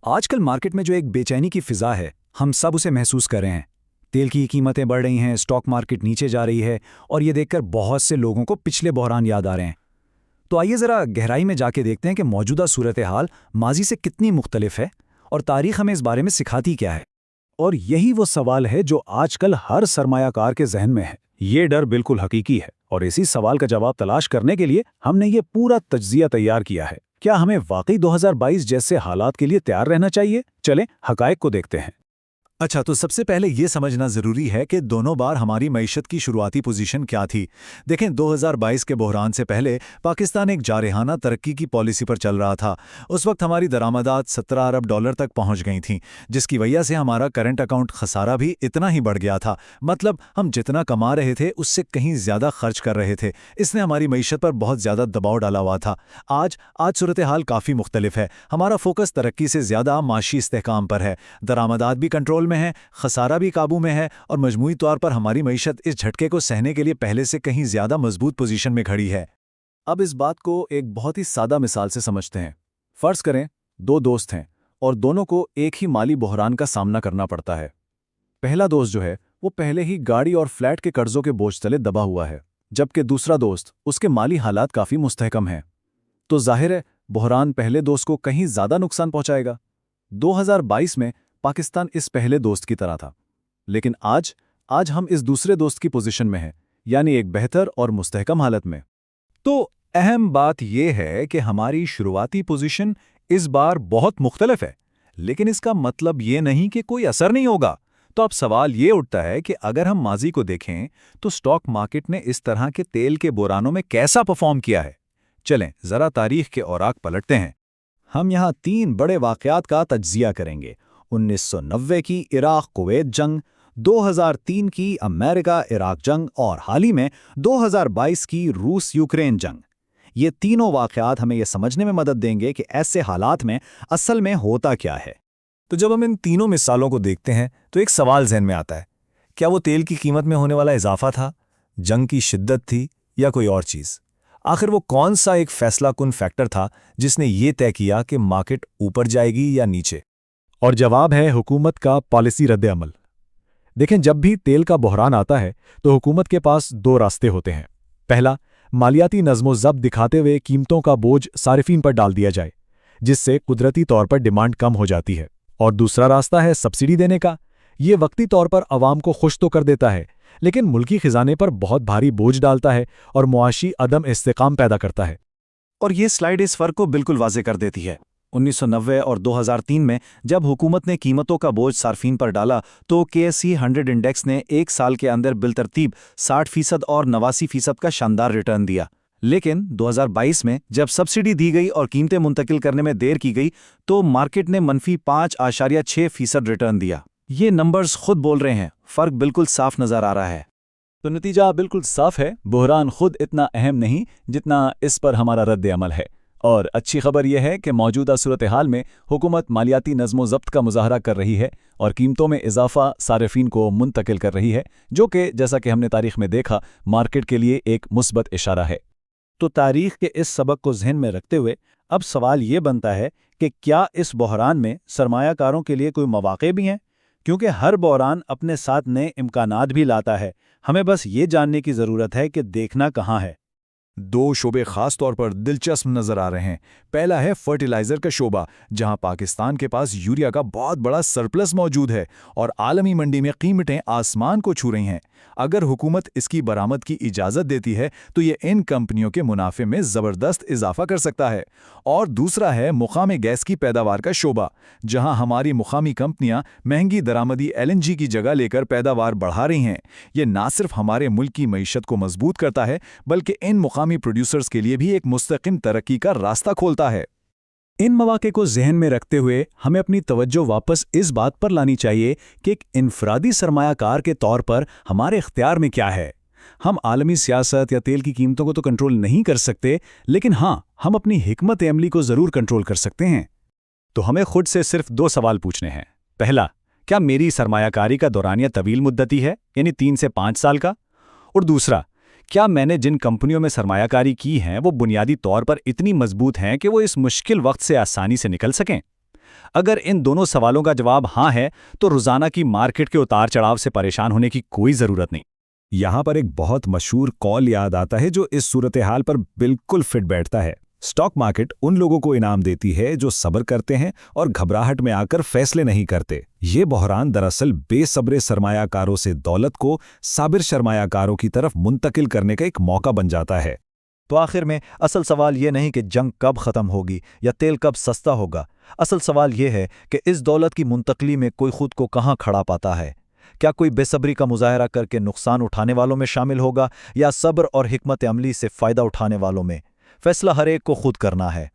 آج کل مارکیٹ میں جو ایک بے چینی کی فضا ہے، ہم سب اسے محسوس کر رہے ہیں۔ تیل کی قیمتیں بڑھ رہی ہیں، اسٹاک مارکیٹ نیچے جا رہی ہے، اور یہ دیکھ کر بہت سے لوگوں کو پچھلے بحران یاد آ رہے ہیں۔ تو آئیے ذرا گہرائی میں جا کے دیکھتے ہیں کہ موجودہ صورتحال ماضی سے کتنی مختلف ہے، اور تاریخ ہمیں اس بارے میں سکھاتی کیا ہے۔ اور یہی وہ سوال ہے جو آج کل ہر سرمایہ کار کے ذہن میں ہے۔ یہ ڈر بالکل حقیقی ہے، اور اسی سوال کا جواب تلاش کرنے کے لیے ہم نے یہ پورا تجزیہ تیار کیا ہے۔ کیا ہمیں واقعی 2022 جیسے حالات کے لیے تیار رہنا چاہیے؟ چلیں حقائق کو دیکھتے ہیں۔ اچھا، تو سب سے پہلے یہ سمجھنا ضروری ہے کہ دونوں بار ہماری معیشت کی شروعاتی پوزیشن کیا تھی۔ دیکھیں، 2022 کے بحران سے پہلے پاکستان ایک جارحانہ ترقی کی پالیسی پر چل رہا تھا۔ اس وقت ہماری درآمدات $17 ارب تک پہنچ گئی تھیں، جس کی وجہ سے ہمارا کرنٹ اکاؤنٹ خسارہ بھی اتنا ہی بڑھ گیا تھا۔ مطلب ہم جتنا کما رہے تھے اس سے کہیں زیادہ خرچ کر رہے تھے۔ اس نے ہماری معیشت پر بہت زیادہ دباؤ ڈالا ہوا تھا۔ آج صورتحال کافی مختلف ہے۔ ہمارا فوکس ترقی سے زیادہ معاشی استحکام پر ہے۔ درآمدات بھی کنٹرول میں ہیں، خسارہ بھی قابو میں ہے، اور مجموعی طور پر ہماری معیشت اس جھٹکے کو سہنے کے لیے پہلے سے کہیں زیادہ مضبوط پوزیشن میں کھڑی ہے۔ اب اس بات کو ایک بہت ہی سادہ مثال سے سمجھتے ہیں۔ فرض کریں دو دوست ہیں، اور دونوں کو ایک ہی مالی بحران کا سامنا کرنا پڑتا ہے۔ پہلا دوست جو ہے وہ پہلے ہی گاڑی اور فلیٹ کے قرضوں کے بوجھ تلے دبا ہوا ہے، جبکہ دوسرا دوست اس کے مالی حالات کافی مستحکم ہیں۔ تو ظاہر ہے بحران پہلے دوست کو کہیں زیادہ نقصان پہنچائے گا۔ 2022 میں پاکستان اس پہلے دوست کی طرح تھا، لیکن آج ہم اس دوسرے دوست کی پوزیشن میں ہیں، یعنی ایک بہتر اور مستحکم حالت میں۔ تو اہم بات یہ ہے کہ ہماری شروعاتی پوزیشن اس بار بہت مختلف ہے، لیکن اس کا مطلب یہ نہیں کہ کوئی اثر نہیں ہوگا۔ تو اب سوال یہ اٹھتا ہے کہ اگر ہم ماضی کو دیکھیں تو اسٹاک مارکیٹ نے اس طرح کے تیل کے بحرانوں میں کیسا پرفارم کیا ہے۔ چلیں ذرا تاریخ کے اوراق پلٹتے ہیں۔ ہم یہاں 3 بڑے واقعات کا تجزیہ کریں گے: 1990 کی عراق کویت جنگ، 2003 کی امریکہ عراق جنگ، اور حال ہی میں 2022 کی روس یوکرین جنگ۔ یہ تینوں واقعات ہمیں یہ سمجھنے میں مدد دیں گے کہ ایسے حالات میں اصل میں ہوتا کیا ہے۔ تو جب ہم ان تینوں مثالوں کو دیکھتے ہیں تو ایک سوال ذہن میں آتا ہے، کیا وہ تیل کی قیمت میں ہونے والا اضافہ تھا، جنگ کی شدت تھی، یا کوئی اور چیز؟ آخر وہ کون سا ایک فیصلہ کن فیکٹر تھا جس نے یہ طے کیا کہ مارکیٹ اوپر جائے گی یا نیچے؟ اور جواب ہے حکومت کا پالیسی رد عمل۔ دیکھیں، جب بھی تیل کا بحران آتا ہے تو حکومت کے پاس 2 راستے ہوتے ہیں۔ پہلا، مالیاتی نظم و ضبط دکھاتے ہوئے قیمتوں کا بوجھ صارفین پر ڈال دیا جائے، جس سے قدرتی طور پر ڈیمانڈ کم ہو جاتی ہے۔ اور دوسرا راستہ ہے سبسڈی دینے کا۔ یہ وقتی طور پر عوام کو خوش تو کر دیتا ہے، لیکن ملکی خزانے پر بہت بھاری بوجھ ڈالتا ہے اور معاشی عدم استحکام پیدا کرتا ہے۔ اور یہ سلائیڈ اس فرق کو بالکل واضح کر دیتی ہے۔ 1990 اور 2003 میں جب حکومت نے قیمتوں کا بوجھ صارفین پر ڈالا تو KSE 100 انڈیکس نے ایک سال کے اندر بالترتیب 60% اور 89% کا شاندار ریٹرن دیا۔ لیکن 2022 میں جب سبسڈی دی گئی اور قیمتیں منتقل کرنے میں دیر کی گئی تو مارکیٹ نے -5.6% ریٹرن دیا۔ یہ نمبرز خود بول رہے ہیں، فرق بالکل صاف نظر آ رہا ہے۔ تو نتیجہ بالکل صاف ہے، بحران خود اتنا اہم نہیں جتنا اس پر ہمارا رد عمل ہے۔ اور اچھی خبر یہ ہے کہ موجودہ صورتحال میں حکومت مالیاتی نظم و ضبط کا مظاہرہ کر رہی ہے اور قیمتوں میں اضافہ صارفین کو منتقل کر رہی ہے، جو کہ جیسا کہ ہم نے تاریخ میں دیکھا مارکیٹ کے لیے ایک مثبت اشارہ ہے۔ تو تاریخ کے اس سبق کو ذہن میں رکھتے ہوئے اب سوال یہ بنتا ہے کہ کیا اس بحران میں سرمایہ کاروں کے لیے کوئی مواقع بھی ہیں؟ کیونکہ ہر بحران اپنے ساتھ نئے امکانات بھی لاتا ہے۔ ہمیں بس یہ جاننے کی ضرورت ہے کہ دیکھنا کہاں ہے۔ 2 شعبے خاص طور پر دلچسپ نظر آ رہے ہیں۔ پہلا ہے فرٹیلائزر کا شعبہ، جہاں پاکستان کے پاس یوریا کا بہت بڑا سرپلس موجود ہے اور عالمی منڈی میں قیمتیں آسمان کو چھو رہی ہیں۔ اگر حکومت اس کی برآمد کی اجازت دیتی ہے تو یہ ان کمپنیوں کے منافع میں زبردست اضافہ کر سکتا ہے۔ اور دوسرا ہے مقامی گیس کی پیداوار کا شعبہ، جہاں ہماری مقامی کمپنیاں مہنگی درآمدی LNG کی جگہ لے کر پیداوار بڑھا رہی ہیں۔ یہ نہ صرف ہمارے ملک کی معیشت کو مضبوط کرتا ہے بلکہ ان مقامی پروڈیوسرز کے لیے بھی ایک مستقیم ترقی کا راستہ کھولتا ہے۔ ان مواقع کو ذہن میں رکھتے ہوئے ہمیں اپنی توجہ واپس اس بات پر لانی چاہیے کہ ایک انفرادی سرمایہ کار کے طور پر ہمارے اختیار میں کیا ہے۔ ہم عالمی سیاست یا تیل کی قیمتوں کو تو کنٹرول نہیں کر سکتے، لیکن ہاں، ہم اپنی حکمت عملی کو ضرور کنٹرول کر سکتے ہیں۔ تو ہمیں خود سے صرف 2 سوال پوچھنے ہیں۔ پہلا، کیا میری سرمایہ کاری کا دورانیہ طویل مدتی ہے، یعنی 3 سے 5 سال کا؟ اور دوسرا، کیا میں نے جن کمپنیوں میں سرمایہ کاری کی ہیں وہ بنیادی طور پر اتنی مضبوط ہیں کہ وہ اس مشکل وقت سے آسانی سے نکل سکیں؟ اگر ان دونوں سوالوں کا جواب ہاں ہے تو روزانہ کی مارکیٹ کے اتار چڑھاؤ سے پریشان ہونے کی کوئی ضرورت نہیں۔ یہاں پر ایک بہت مشہور کال یاد آتا ہے جو اس صورتحال پر بالکل فٹ بیٹھتا ہے۔ اسٹاک مارکیٹ ان لوگوں کو انعام دیتی ہے جو صبر کرتے ہیں اور گھبراہٹ میں آ کر فیصلے نہیں کرتے۔ یہ بحران دراصل بے صبر سرمایہ کاروں سے دولت کو صابر سرمایہ کاروں کی طرف منتقل کرنے کا ایک موقع بن جاتا ہے۔ تو آخر میں اصل سوال یہ نہیں کہ جنگ کب ختم ہوگی یا تیل کب سستا ہوگا، اصل سوال یہ ہے کہ اس دولت کی منتقلی میں کوئی خود کو کہاں کھڑا پاتا ہے۔ کیا کوئی بے صبری کا مظاہرہ کر کے نقصان اٹھانے والوں میں شامل ہوگا یا صبر اور حکمت عملی سے فائدہ اٹھانے والوں میں؟ فیصلہ ہر ایک کو خود کرنا ہے۔